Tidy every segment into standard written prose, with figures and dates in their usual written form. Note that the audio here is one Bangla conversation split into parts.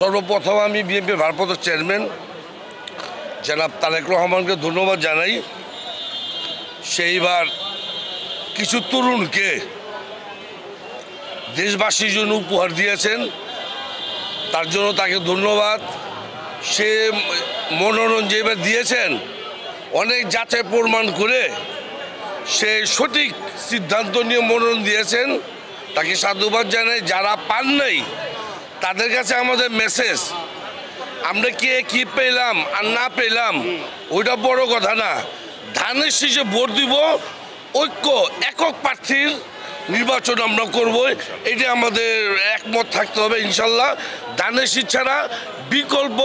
সর্বপ্রথম আমি বিএনপির ভারপ্রাপ্ত চেয়ারম্যান জনাব তারেক রহমানকে ধন্যবাদ জানাই। সেইবার কিছু তরুণকে দেশবাসীর জন্য উপহার দিয়েছেন, তার জন্য তাকে ধন্যবাদ। সে মনোনয়ন যেভাবে দিয়েছেন অনেক যাচাই প্রমাণ করে সে সঠিক সিদ্ধান্ত নিয়ে মনোনয়ন দিয়েছেন, তাকে সাধুবাদ জানাই। যারা পান নাই তাদের কাছে আমাদের মেসেজ, আমরা কে কি পেলাম আর না পেলাম ওইটা বড় কথা না, ধানের শীষে ভোট দিব, ঐক্য একক প্রার্থীর নির্বাচন আমরা করব, এটা আমাদের একমত থাকতে হবে ইনশাল্লাহ। ধানের শীষ ছাড়া বিকল্প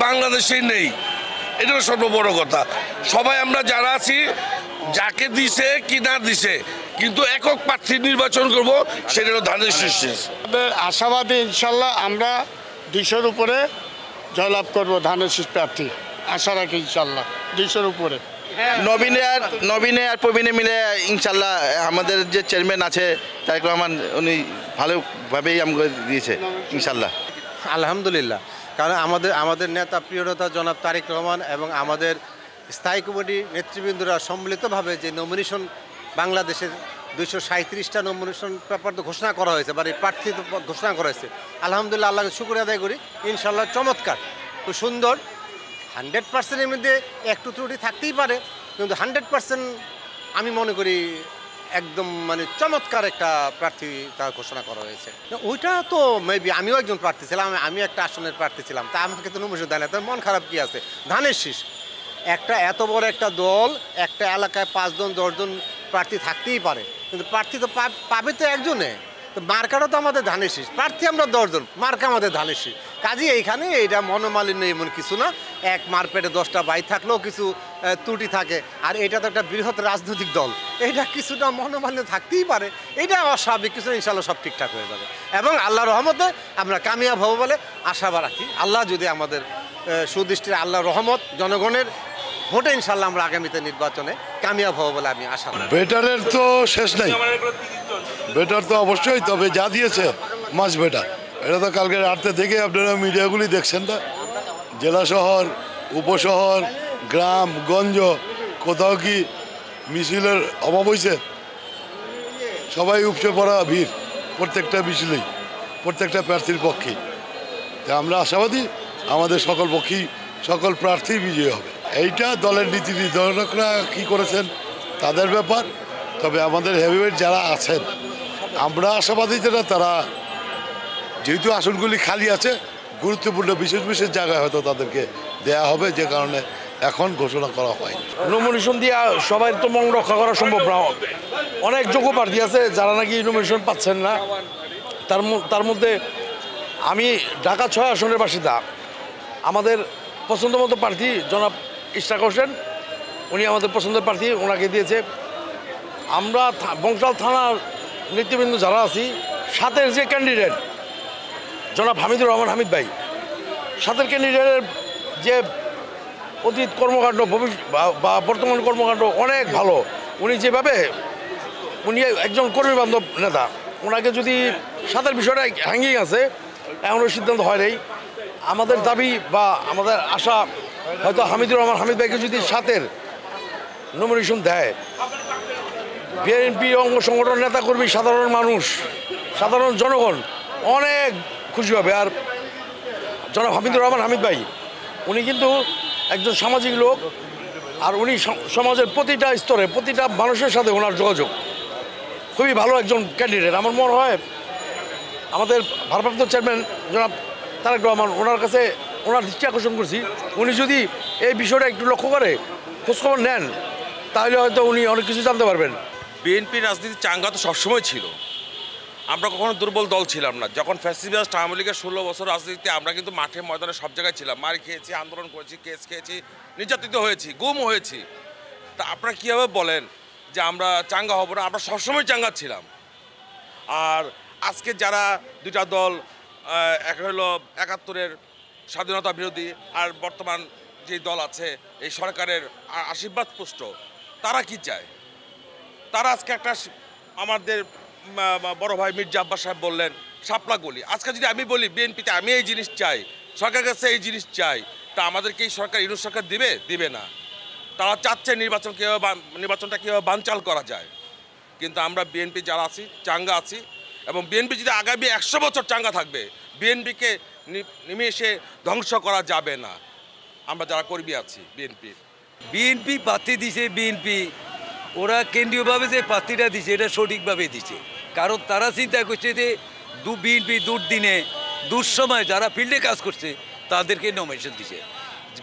বাংলাদেশে নেই, এটা সর্ব বড় কথা। সবাই আমরা যারা আছি, যাকে দিছে কি না দিছে, কিন্তু একক প্রার্থী নির্বাচন করব, সেটা হলো ধানের শীষ। আশাবাদী ইনশাল্লাহ আমরা 200-র উপরে জয়লাভ করব ধানের শীষ প্রার্থী, আশা রাখি ইনশাল্লাহ 200-র উপরে। নবীনে আর প্রবীণে মিলে ইনশাল্লাহ আমাদের যে চেয়ারম্যান আছে তারেক রহমান, উনি ভালোভাবেই আমাকে দিয়েছে ইনশাল্লাহ। আলহামদুলিল্লাহ, কারণ আমাদের নেতা প্রিয় নেতা জনাব তারেক রহমান এবং আমাদের স্থায়ী কমিটি নেতৃবৃন্দরা সম্মিলিতভাবে যে নমিনেশন, বাংলাদেশের 237টা নমিনেশন পেপার তো ঘোষণা করা হয়েছে, বা এই প্রার্থী ঘোষণা করা হয়েছে। আলহামদুলিল্লাহ, আল্লাহকে শুকরিয়া আদায় করি। ইনশাল্লাহ চমৎকার, খুব সুন্দর। 100%-এর মধ্যে একটু ত্রুটি থাকতেই পারে, কিন্তু 100% আমি মনে করি একদম চমৎকার একটা প্রার্থী তা ঘোষণা করা হয়েছে। ওইটা তো মেবি আমিও একজন প্রার্থী ছিলাম, আমি একটা আসনের প্রার্থী ছিলাম, তা আমাকে তো নমিনেশন দেয় না, তার মন খারাপ কি আছে? ধানের শীষ একটা এত বড় একটা দল, একটা এলাকায় 5 জন 10 জন প্রার্থী থাকতেই পারে, কিন্তু প্রার্থী তো পাবে তো একজনে। তো মার্কাটা তো আমাদের ধানের শীষ, প্রার্থী আমরা 10 জন, মার্কা আমাদের ধানের শীষ। কাজে এইখানে এটা মনোমালিন্য এমন কিছু না, এক মারপেটে 10টা বাই থাকলেও কিছু ত্রুটি থাকে, আর এটা তো একটা বৃহৎ রাজনৈতিক দল, এটা কিছুটা মনোমালিন্য থাকতেই পারে, এটা অস্বাভাবিক কিছু। ইনশাল্লাহ সব ঠিকঠাক হয়ে যাবে এবং আল্লাহর রহমতে আমরা কামিয়াব হব বলে আশা রাখি। আল্লাহ যদি আমাদের সুদৃষ্টির, আল্লাহর রহমত, জনগণের ভোটে ইনশাল্লাহ আমরা আগামীতে নির্বাচনে কামিয়াব হব বলে আমি আশা করি। বেটারের তো শেষ নাই, বেটার তো অবশ্যই, তবে যা দিয়েছে মাছ বেটার। এটা তো কালকে রাতে থেকে আপনারা মিডিয়াগুলি দেখছেন না, জেলা শহর, উপশহর, গ্রাম গঞ্জ, কোথাও কি মিছিলের অভাব হয়েছে? সবাই উপচে পড়া ভিড় প্রত্যেকটা মিছিলেই, প্রত্যেকটা প্রার্থীর পক্ষেই। তা আমরা আশাবাদী আমাদের সকল পক্ষেই সকল প্রার্থী বিজয়ী হবে। এইটা দলের নীতি নির্ধারকরা কী করেছেন তাদের ব্যাপার, তবে আমাদের হেভিওয়েট যারা আছেন আমরা আশাবাদী, যারা তারা যেহেতু আসনগুলি খালি আছে, গুরুত্বপূর্ণ বিশেষ বিশেষ জায়গায় হয়তো তাদেরকে দেয়া হবে, যে কারণে এখন ঘোষণা করা হয়। নমিনেশন দিয়ে সবাই তো মন রক্ষা করা সম্ভব না, অনেক যোগ্য প্রার্থী আছে যারা নাকি নমিনেশন পাচ্ছেন না। তার মধ্যে আমি ঢাকা 6 আসনের বাসিন্দা, আমাদের পছন্দ মতো প্রার্থী জনাব ইশরাক হোসেন, উনি আমাদের পছন্দের প্রার্থী, ওনাকে দিয়েছে। আমরা বংশাল থানার নেতৃবৃন্দ যারা আছি, সাথের যে ক্যান্ডিডেট জনাব হামিদুর রহমান হামিদ ভাই, সাথের ক্যান্ডিডেটের যে অতীত কর্মকাণ্ড বা বর্তমান কর্মকাণ্ড অনেক ভালো। উনি যেভাবে, উনি একজন কর্মী বান্ধব নেতা, ওনাকে যদি সাথের বিষয়টা হ্যাঙ্গিং আছে, এমনও সিদ্ধান্ত হয় নাই। আমাদের দাবি বা আমাদের আশা, হয়তো হামিদুর রহমান হামিদ ভাইকে যদি সাথের নমিনেশন দেয়, বিএনপি অঙ্গ সংগঠন, নেতাকর্মী, সাধারণ মানুষ, সাধারণ জনগণ অনেক খুশি হবে। আর জনাব হামিদুর রহমান হামিদ ভাই উনি কিন্তু একজন সামাজিক লোক, আর উনি সমাজের প্রতিটা স্তরে প্রতিটা মানুষের সাথে ওনার যোগাযোগ, খুবই ভালো একজন ক্যান্ডিডেট। আমার মনে হয় আমাদের ভারপ্রাপ্ত চেয়ারম্যান জনাব তারেক রহমান, ওনার কাছে ওনার দৃষ্টি আকর্ষণ করছি, উনি যদি এই বিষয়টা একটু লক্ষ্য করে খোঁজখবর নেন, তাহলে হয়তো উনি অনেক কিছু জানতে পারবেন। বিএনপির রাজনীতি চাঙ্গা তো সবসময় ছিল, আমরা কখনো দুর্বল দল ছিলাম না। যখন ফ্যাসিবাস্ট আওয়ামী লীগের 16 বছর রাজনীতিতে আমরা কিন্তু মাঠে ময়দানে সব জায়গায় ছিলাম, মার খেয়েছি, আন্দোলন করেছি, কেস খেয়েছি, নির্যাতিত হয়েছি, গুমও হয়েছি। তা আপনারা কীভাবে বলেন যে আমরা চাঙ্গা হব না? আমরা সবসময় চাঙ্গা ছিলাম। আর আজকে যারা দুইটা দল, এক হলো 71-এর স্বাধীনতা বিরোধী, আর বর্তমান যে দল আছে এই সরকারের আশীর্বাদ পুষ্ট, তারা কি চায়? তারা আজকে একটা, আমাদের বড় ভাই মির্জা আব্বাস সাহেব বললেন শাপলা গলি। আজকে যদি আমি বলি বিএনপিতে আমি এই জিনিস চাই, সরকারের কাছে এই জিনিস চাই, তা আমাদেরকে এই সরকার ইউনুস সরকার দিবে না। তারা চাচ্ছে নির্বাচনটা কীভাবে বানচাল করা যায়। কিন্তু আমরা বিএনপি যারা আছি চাঙ্গা আছি, এবং বিএনপি যদি আগামী 100 বছর চাঙ্গা থাকবে, বিএনপিকে নিমেষে ধ্বংস করা যাবে না। আমরা যারা কর্মী আছি বিএনপি প্রার্থী দিছে, বিএনপি ওরা কেন্দ্রীয়ভাবে যে প্রার্থীটা দিছে এটা সঠিকভাবে দিছে, কারণ তারা চিন্তা করছে যে বিএনপি দুর্দিনে দুঃসময় যারা ফিল্ডে কাজ করছে তাদেরকে নমিনেশন দিছে।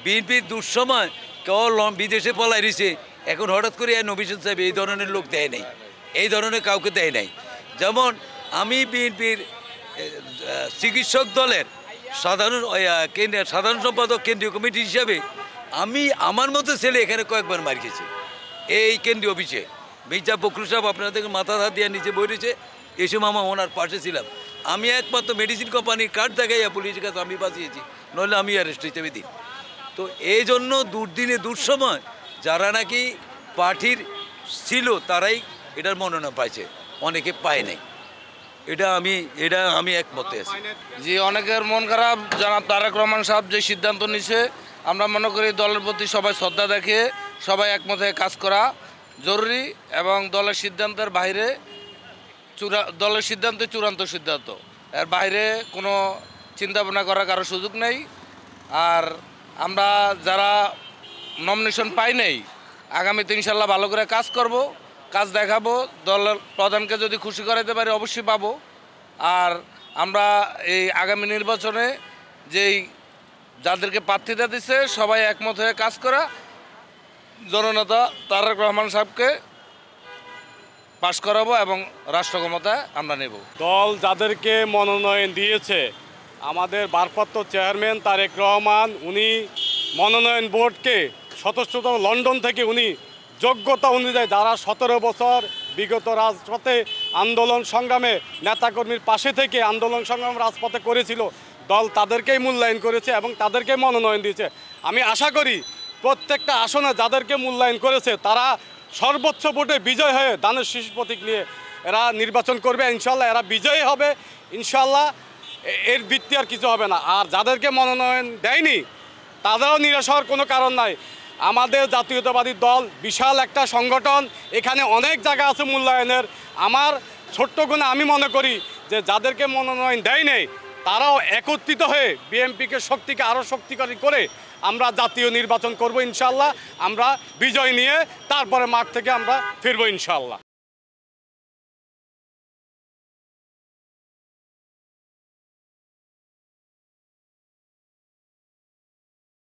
বিএনপির দুঃসময় কেউ বিদেশে পলাই রয়েছে, এখন হঠাৎ করে নমিনেশন চাইবে এই ধরনের লোক দেয় নাই, এই ধরনের কাউকে দেয় নাই। যেমন আমি বিএনপির চিকিৎসক দলের সাধারণ সম্পাদক কেন্দ্রীয় কমিটি হিসাবে আমি আমার মতো ছেলে এখানে কয়েকবার মার খেয়েছি এই কেন্দ্রীয় অফিসে। মির্জা বকরুল সাহেব আপনাদের মাথা হাত দিয়ে নিচে বই রয়েছে, এই সময় আমার ওনার পাশে ছিলাম। আমি একমাত্র মেডিসিন কোম্পানির কার্ড দেখাইয়া পুলিশের কাছে আমি বাঁচিয়েছি, নইলে আমি অ্যারেস্ট হিসেবে দিই। তো এই জন্য দুর্দিনে দুঃসময় যারা নাকি পার্টির ছিল তারাই এটার মনোনয়ন পাইছে, অনেকে পায় নাই। এটা আমি একমতে আছি। জি, অনেকের মন খারাপ। জনাব তারেক রহমান সাহেব যে সিদ্ধান্ত নিছে, আমরা মনে করি দলের প্রতি সবাই শ্রদ্ধা দেখিয়ে সবাই একমতে কাজ করা জরুরি, এবং দলের সিদ্ধান্তের বাইরে দলের সিদ্ধান্তে চূড়ান্ত সিদ্ধান্ত, এর বাইরে কোনো চিন্তা ভাবনা করার কারো সুযোগ নেই। আর আমরা যারা নমিনেশন পাই নাই, আগামীতে ইনশাল্লাহ ভালো করে কাজ করব, কাজ দেখাবো। দলের প্রধানকে যদি খুশি করাইতে পারি অবশ্যই পাবো। আর আমরা এই আগামী নির্বাচনে যেই যাদেরকে প্রার্থিতা দিচ্ছে সবাই একমত হয়ে কাজ করা, জননেতা তারেক রহমান সাহেবকে পাশ করাবো এবং রাষ্ট্র ক্ষমতায় আমরা নেব। দল যাদেরকে মনোনয়ন দিয়েছে, আমাদের ভারপ্রাপ্ত চেয়ারম্যান তারেক রহমান, উনি মনোনয়ন বোর্ডকে স্বতঃস্ফূর্ত লন্ডন থেকে উনি যোগ্যতা অনুযায়ী যারা 17 বছর বিগত রাজপথে আন্দোলন সংগ্রামে নেতাকর্মীর পাশে থেকে আন্দোলন সংগ্রাম রাজপথে করেছিল, দল তাদেরকেই মূল্যায়ন করেছে এবং তাদেরকে মনোনয়ন দিয়েছে। আমি আশা করি প্রত্যেকটা আসনে যাদেরকে মূল্যায়ন করেছে তারা সর্বোচ্চ ভোটে বিজয় হয়ে ধানের শীষ প্রতীক নিয়ে এরা নির্বাচন করবে। ইনশাল্লাহ এরা বিজয়ী হবে, ইনশাল্লাহ এর ভিত্তি আর কিছু হবে না। আর যাদেরকে মনোনয়ন দেয়নি তাদেরও নিরাশ হওয়ার কোনো কারণ নাই। আমাদের জাতীয়তাবাদী দল বিশাল একটা সংগঠন, এখানে অনেক জায়গা আছে মূল্যায়নের। আমার ছোট্ট গুণে আমি মনে করি যে যাদেরকে মনোনয়ন দেয় নেই তারাও একত্রিত হয়ে বিএনপিকে শক্তিকে আরও শক্তিশালী করে আমরা জাতীয় নির্বাচন করব ইনশাল্লাহ। আমরা বিজয় নিয়ে তারপরে মাঠ থেকে আমরা ফিরবো ইনশাল্লাহ।